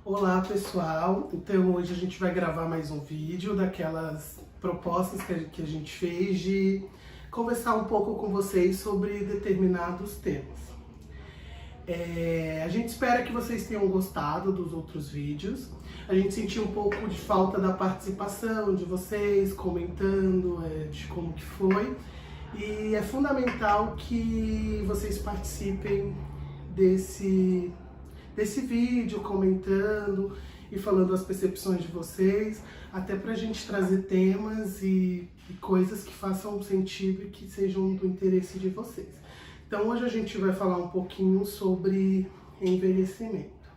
Olá pessoal, então hoje a gente vai gravar mais um vídeo daquelas propostas que a gente fez de conversar um pouco com vocês sobre determinados temas. A gente espera que vocês tenham gostado dos outros vídeos. A gente sentiu um pouco de falta da participação de vocês, comentando de como que foi. E é fundamental que vocês participem desse vídeo, comentando e falando as percepções de vocês, até para a gente trazer temas e coisas que façam sentido e que sejam do interesse de vocês. Então hoje a gente vai falar um pouquinho sobre envelhecimento.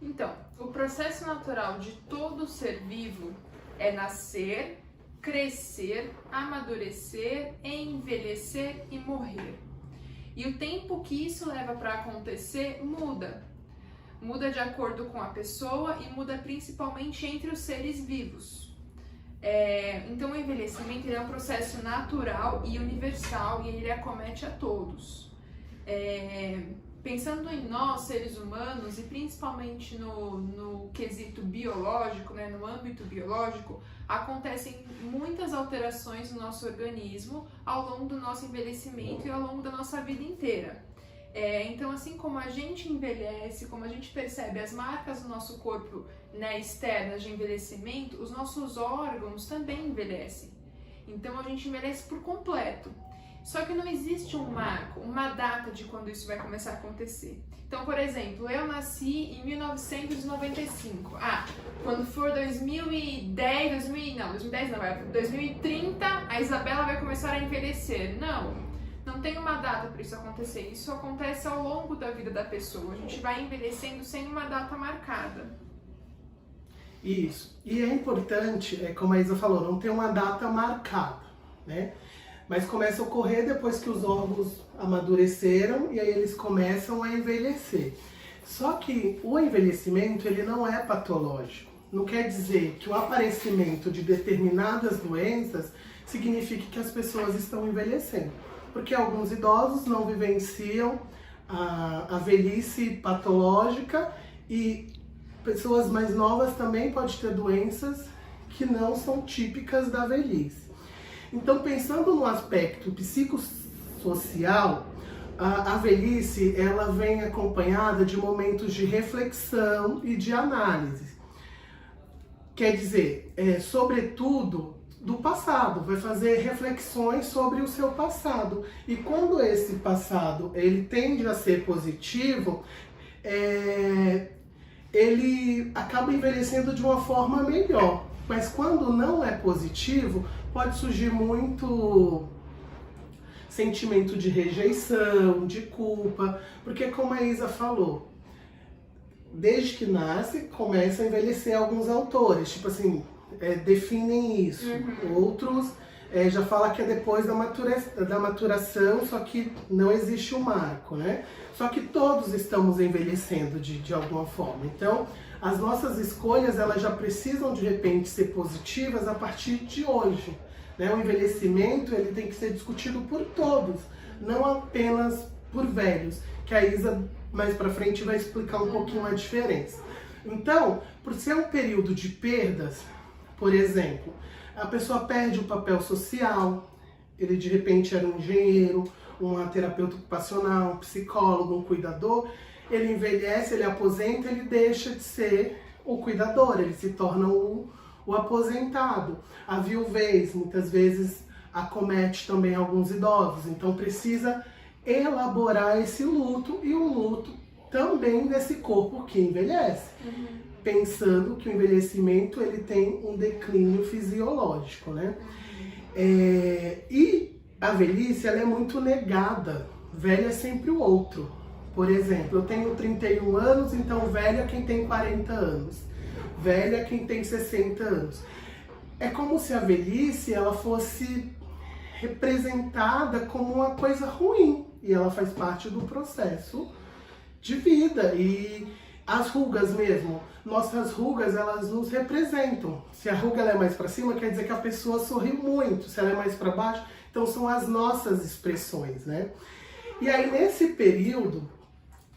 Então, o processo natural de todo ser vivo é nascer, crescer, amadurecer, envelhecer e morrer. E o tempo que isso leva para acontecer muda. Muda de acordo com a pessoa e muda principalmente entre os seres vivos. Então o envelhecimento é um processo natural e universal e ele acomete a todos. Pensando em nós, seres humanos, e principalmente no quesito biológico, no âmbito biológico, acontecem muitas alterações no nosso organismo ao longo do nosso envelhecimento e ao longo da nossa vida inteira. Então, assim como a gente envelhece, como a gente percebe as marcas do nosso corpo externas de envelhecimento, os nossos órgãos também envelhecem. Então, a gente envelhece por completo. Só que não existe um marco, uma data de quando isso vai começar a acontecer. Então, por exemplo, eu nasci em 1995. Quando for 2010 não, 2030, a Isabela vai começar a envelhecer. Não tem uma data para isso acontecer. Isso acontece ao longo da vida da pessoa. A gente vai envelhecendo sem uma data marcada. Isso. E é importante, como a Isa falou, não ter uma data marcada, né? Mas começa a ocorrer depois que os órgãos amadureceram e aí eles começam a envelhecer. Só que o envelhecimento, ele não é patológico. Não quer dizer que o aparecimento de determinadas doenças signifique que as pessoas estão envelhecendo. Porque alguns idosos não vivenciam a velhice patológica e pessoas mais novas também podem ter doenças que não são típicas da velhice. Então, pensando no aspecto psicossocial, a velhice ela vem acompanhada de momentos de reflexão e de análise. Quer dizer, sobretudo do passado, vai fazer reflexões sobre o seu passado. E quando esse passado ele tende a ser positivo, ele acaba envelhecendo de uma forma melhor. Mas quando não é positivo, pode surgir muito sentimento de rejeição, de culpa, porque como a Isa falou, desde que nasce, começa a envelhecer alguns autores, tipo assim, definem isso. Outros já falam que é depois da maturação, só que não existe um marco, né? Só que todos estamos envelhecendo de alguma forma. Então, as nossas escolhas, elas já precisam de repente ser positivas a partir de hoje, né? O envelhecimento, ele tem que ser discutido por todos, não apenas por velhos, que a Isa mais pra frente vai explicar um pouquinho a diferença. Então, por ser um período de perdas, por exemplo, a pessoa perde o papel social, ele de repente era um engenheiro, uma terapeuta ocupacional, um psicólogo, um cuidador, ele envelhece, ele aposenta, ele deixa de ser o cuidador, ele se torna o aposentado. A viuvez, muitas vezes, acomete também alguns idosos, então precisa elaborar esse luto e o luto também desse corpo que envelhece. Pensando que o envelhecimento ele tem um declínio fisiológico, né? E a velhice ela é muito negada. Velho é sempre o outro. Por exemplo, eu tenho 31 anos, então velho é quem tem 40 anos. Velho é quem tem 60 anos. É como se a velhice ela fosse representada como uma coisa ruim. E ela faz parte do processo de vida. E as rugas mesmo, nossas rugas, elas nos representam. Se a ruga ela é mais para cima, quer dizer que a pessoa sorri muito. Se ela é mais para baixo, então são as nossas expressões, né? E aí, nesse período,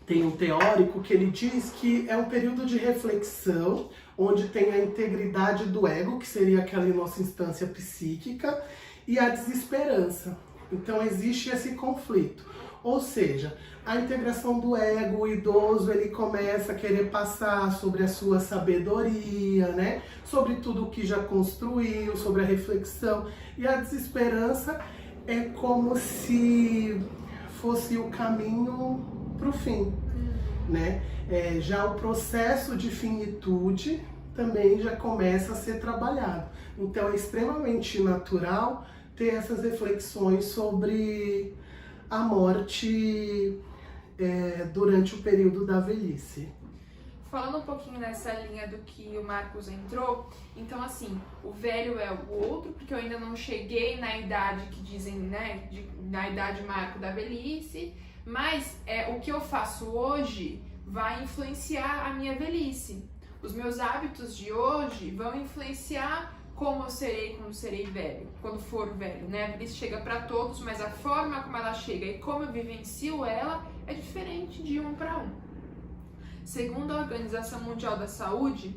tem um teórico que ele diz que é um período de reflexão, onde tem a integridade do ego, que seria aquela nossa instância psíquica, e a desesperança. Então existe esse conflito. Ou seja, a integração do ego, o idoso, ele começa a querer passar sobre a sua sabedoria, né? Sobre tudo o que já construiu, sobre a reflexão. E a desesperança é como se fosse o caminho para o fim, né? Já o processo de finitude também já começa a ser trabalhado. Então é extremamente natural ter essas reflexões sobre a morte durante o período da velhice. Falando um pouquinho nessa linha do que o Marcos entrou, então assim, o velho é o outro, porque eu ainda não cheguei na idade que dizem, né, na idade marco da velhice, mas o que eu faço hoje vai influenciar a minha velhice. Os meus hábitos de hoje vão influenciar como eu serei quando serei velho, quando for velho, né? A velhice chega para todos, mas a forma como ela chega e como eu vivencio ela é diferente de um para um. Segundo a Organização Mundial da Saúde,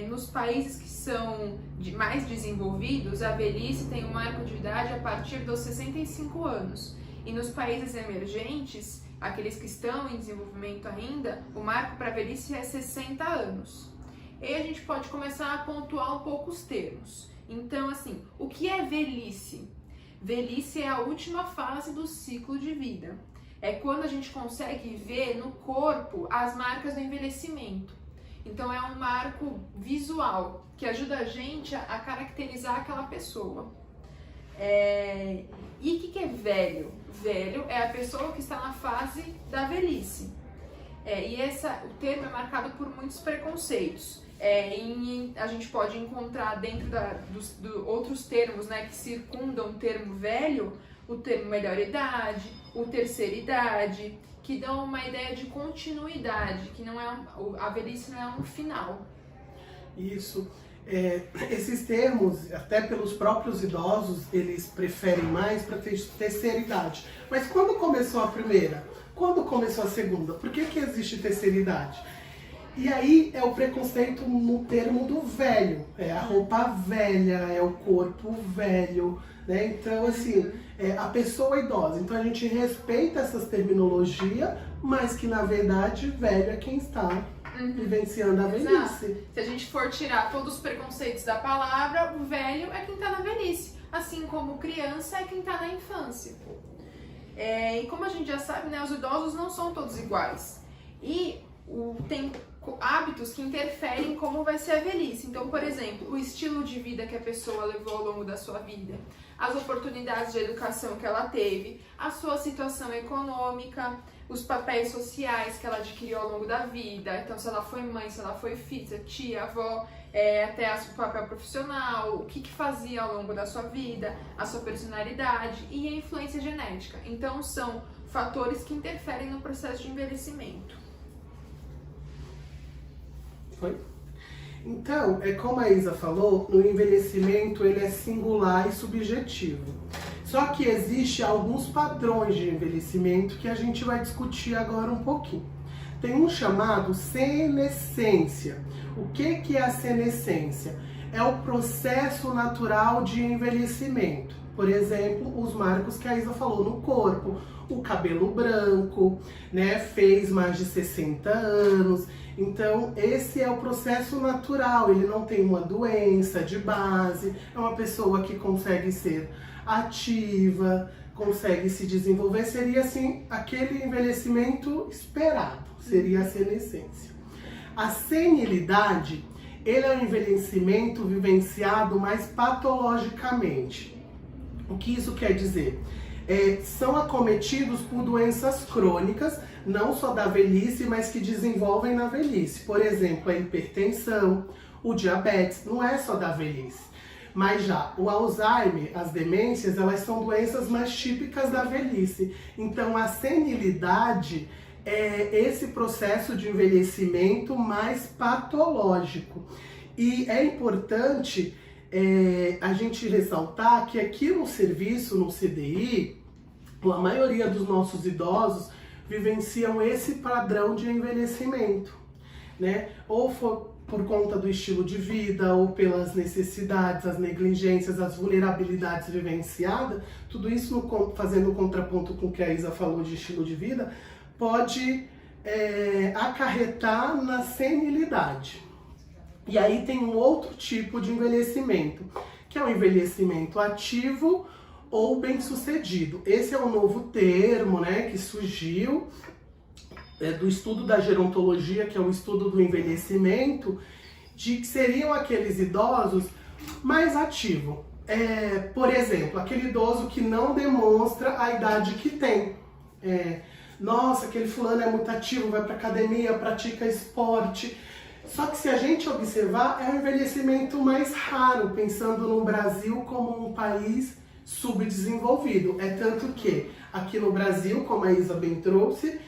nos países que são mais desenvolvidos, a velhice tem um marco de idade a partir dos 65 anos. E nos países emergentes, aqueles que estão em desenvolvimento ainda, o marco para a velhice é 60 anos. E aí a gente pode começar a pontuar um pouco os termos. Então, assim, o que é velhice? Velhice é a última fase do ciclo de vida. É quando a gente consegue ver no corpo as marcas do envelhecimento. Então é um marco visual que ajuda a gente a caracterizar aquela pessoa. E o que é velho? Velho é a pessoa que está na fase da velhice. O termo é marcado por muitos preconceitos. A gente pode encontrar dentro dos outros termos, né, que circundam o termo velho, o termo melhor idade, o terceira idade, que dão uma ideia de continuidade, que não a velhice não é um final. Isso. Esses termos, até pelos próprios idosos, eles preferem mais para terceira idade. Mas quando começou a primeira? Quando começou a segunda? Por que existe terceira idade? E aí é o preconceito no termo do velho. É a roupa velha, é o corpo velho, né? Então, assim, a pessoa idosa. Então a gente respeita essas terminologias, mas que na verdade velho é quem está vivenciando a velhice. Exato. Se a gente for tirar todos os preconceitos da palavra, o velho é quem está na velhice. Assim como criança é quem está na infância. E como a gente já sabe, né, os idosos não são todos iguais. E tem hábitos que interferem em como vai ser a velhice. Então, por exemplo, o estilo de vida que a pessoa levou ao longo da sua vida, as oportunidades de educação que ela teve, a sua situação econômica, os papéis sociais que ela adquiriu ao longo da vida. Então, se ela foi mãe, se ela foi filha, tia, avó, até o papel profissional, o que fazia ao longo da sua vida, a sua personalidade e a influência genética. Então, são fatores que interferem no processo de envelhecimento. Foi? Então, como a Isa falou, o envelhecimento ele é singular e subjetivo. Só que existe alguns padrões de envelhecimento que a gente vai discutir agora um pouquinho. Tem um chamado senescência. O que é a senescência? É o processo natural de envelhecimento. Por exemplo, os marcos que a Isa falou no corpo, o cabelo branco, né, fez mais de 60 anos. Então, esse é o processo natural, ele não tem uma doença de base, é uma pessoa que consegue ser ativa, consegue se desenvolver, seria assim, aquele envelhecimento esperado, seria a senescência. A senilidade, ele é um envelhecimento vivenciado mais patologicamente. O que isso quer dizer? São acometidos por doenças crônicas, não só da velhice, mas que desenvolvem na velhice. Por exemplo, a hipertensão, o diabetes, não é só da velhice. Mas já o Alzheimer, as demências, elas são doenças mais típicas da velhice. Então a senilidade é esse processo de envelhecimento mais patológico. E é importante a gente ressaltar que aqui no serviço, no CDI, a maioria dos nossos idosos vivenciam esse padrão de envelhecimento, né? Ou por conta do estilo de vida, ou pelas necessidades, as negligências, as vulnerabilidades vivenciadas, tudo isso fazendo contraponto com o que a Isa falou de estilo de vida, pode acarretar na senilidade. E aí tem um outro tipo de envelhecimento, que é o envelhecimento ativo ou bem-sucedido. Esse é um novo termo, né, que surgiu do estudo da gerontologia, que é o estudo do envelhecimento, de que seriam aqueles idosos mais ativos. Por exemplo, aquele idoso que não demonstra a idade que tem. Nossa, aquele fulano é muito ativo, vai para academia, pratica esporte. Só que se a gente observar, é um envelhecimento mais raro, pensando no Brasil como um país subdesenvolvido. É tanto que aqui no Brasil, como a Isa bem trouxe,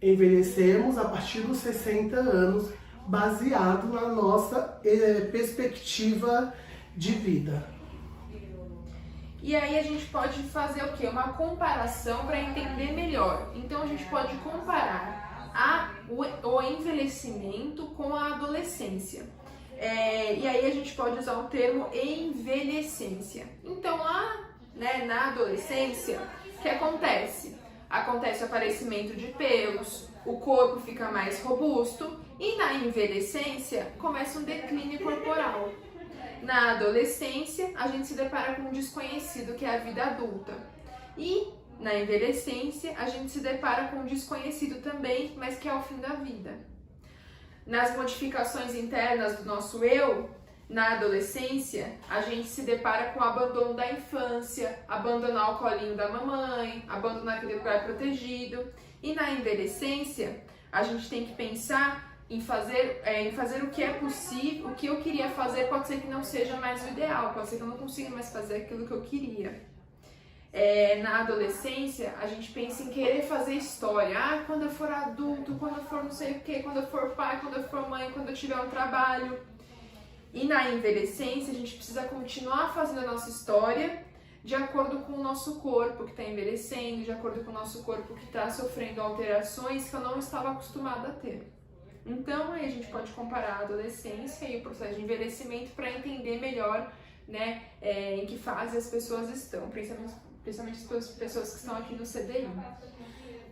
envelhecemos a partir dos 60 anos, baseado na nossa perspectiva de vida. E aí a gente pode fazer o quê? Uma comparação para entender melhor. Então a gente pode comparar o envelhecimento com a adolescência. E aí a gente pode usar o termo envelhecência. Então lá, né, na adolescência, o que acontece? Acontece o aparecimento de pelos, o corpo fica mais robusto e na envelhecência começa um declínio corporal. Na adolescência, a gente se depara com um desconhecido, que é a vida adulta. E na envelhecência, a gente se depara com um desconhecido também, mas que é o fim da vida. Nas modificações internas do nosso eu, na adolescência, a gente se depara com o abandono da infância, abandonar o colinho da mamãe, abandonar aquele lugar protegido. E na envelhecência, a gente tem que pensar em fazer o que é possível, o que eu queria fazer pode ser que não seja mais o ideal, pode ser que eu não consiga mais fazer aquilo que eu queria. Na adolescência, a gente pensa em querer fazer história. Quando eu for adulto, quando eu for não sei o que, quando eu for pai, quando eu for mãe, quando eu tiver um trabalho. E na envelhecência, a gente precisa continuar fazendo a nossa história de acordo com o nosso corpo que está envelhecendo, de acordo com o nosso corpo que está sofrendo alterações que eu não estava acostumada a ter. Então, aí a gente pode comparar a adolescência e o processo de envelhecimento para entender melhor, né, em que fase as pessoas estão, principalmente as pessoas que estão aqui no CDI.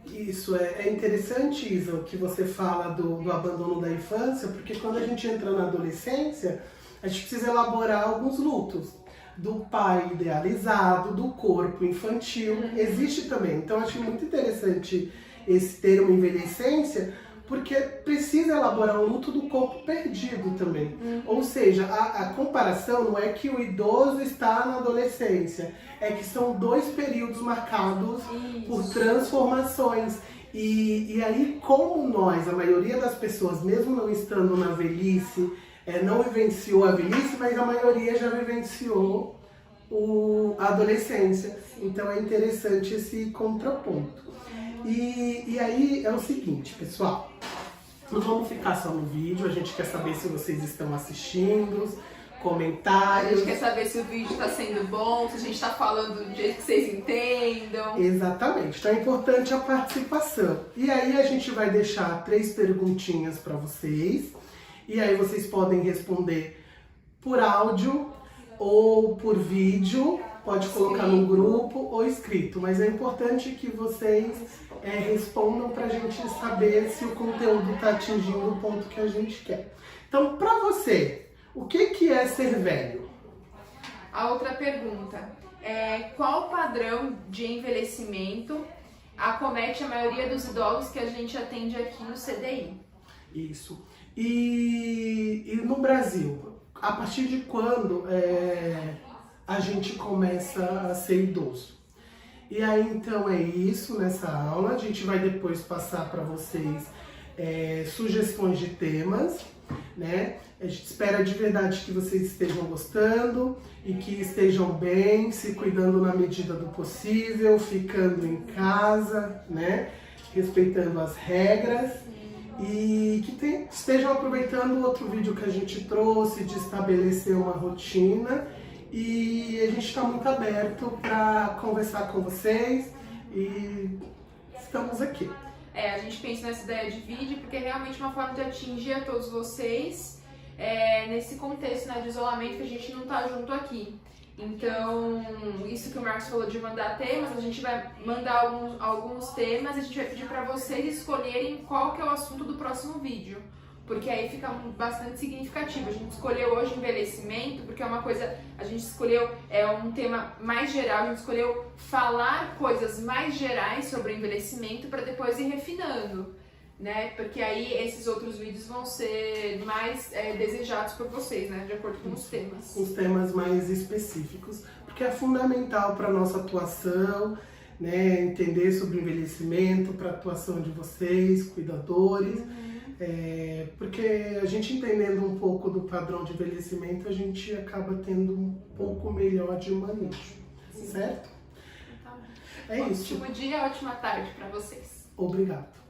Isso, é interessante, Isa, o que você fala do abandono da infância, porque quando a gente entra na adolescência, a gente precisa elaborar alguns lutos. Do pai idealizado, do corpo infantil, existe também. Então, acho muito interessante esse termo envelhecência, porque precisa elaborar um luto do corpo perdido também. Ou seja, a comparação não é que o idoso está na adolescência, é que são dois períodos marcados por transformações. E aí, como nós, a maioria das pessoas, mesmo não estando na velhice, não vivenciou a velhice, mas a maioria já vivenciou a adolescência. Então é interessante esse contraponto. E aí é o seguinte, pessoal, não vamos ficar só no vídeo, a gente quer saber se vocês estão assistindo, comentários. A gente quer saber se o vídeo está sendo bom, se a gente está falando do jeito que vocês entendam. Exatamente, então é importante a participação. E aí a gente vai deixar 3 perguntinhas para vocês, e aí vocês podem responder por áudio ou por vídeo, pode colocar no grupo ou escrito, mas é importante que vocês respondam para a gente saber se o conteúdo está atingindo o ponto que a gente quer. Então, para você, o que é ser velho? A outra pergunta é: qual padrão de envelhecimento acomete a maioria dos idosos que a gente atende aqui no CDI? Isso. E no Brasil, a partir de quando a gente começa a ser idoso? E aí, então, é isso nessa aula. A gente vai depois passar para vocês sugestões de temas, né? A gente espera de verdade que vocês estejam gostando e que estejam bem, se cuidando na medida do possível, ficando em casa, né? Respeitando as regras. E que estejam aproveitando o outro vídeo que a gente trouxe de estabelecer uma rotina. E a gente está muito aberto para conversar com vocês e estamos aqui. a gente pensa nessa ideia de vídeo porque é realmente uma forma de atingir a todos vocês nesse contexto, né, de isolamento, que a gente não tá junto aqui. Então, isso que o Marcos falou de mandar temas, a gente vai mandar alguns temas e a gente vai pedir para vocês escolherem qual que é o assunto do próximo vídeo. Porque aí fica bastante significativo. A gente escolheu hoje envelhecimento, porque é uma coisa, a gente escolheu um tema mais geral, a gente escolheu falar coisas mais gerais sobre o envelhecimento para depois ir refinando, né? Porque aí esses outros vídeos vão ser mais desejados por vocês, né? De acordo com os temas. Os temas mais específicos, porque é fundamental para nossa atuação, né? Entender sobre o envelhecimento, para a atuação de vocês, cuidadores. Porque a gente entendendo um pouco do padrão de envelhecimento, a gente acaba tendo um pouco melhor de manejo, certo? Então, É isso. Ótimo dia, ótima tarde para vocês. Obrigado.